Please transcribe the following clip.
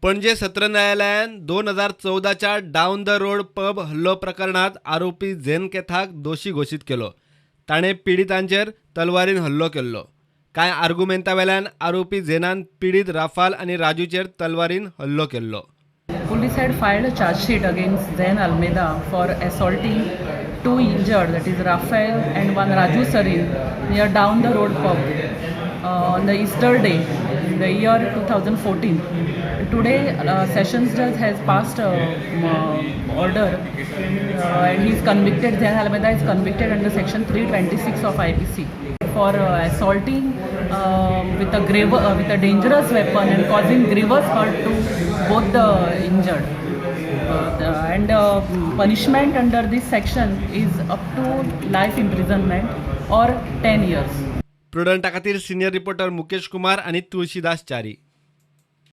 पणजे सत्र न्यायालयान 2014च्या डाऊन द रोड पब हल्लो प्रकरणात आरोपी झेन केथाक दोशी घोषित केलो. ताणें पिडितांचेर तलवारीन हल्लो केल्लो. कांय आर्ग्युमेंटा वेल्यान आरोपी झेनान पीडित राफाल आनी राजूचेर तलवारीन हल्लो केल्लो. Police had filed a charge sheet against Zain Almeida for assaulting two injured, that is Rafael and one Raju Sarin, near down the road pub on the Easter day in the year 2014. Today, Sessions Judge has passed order and he is convicted. Zain Almeida is convicted under Section 326 of IPC for assaulting with a dangerous weapon and causing grievous hurt to both the injured. And punishment under this section is up to life imprisonment or 10 years. प्रुडंटा खातीर senior reporter Mukesh Kumar आनी तुळशीदास च्यारी.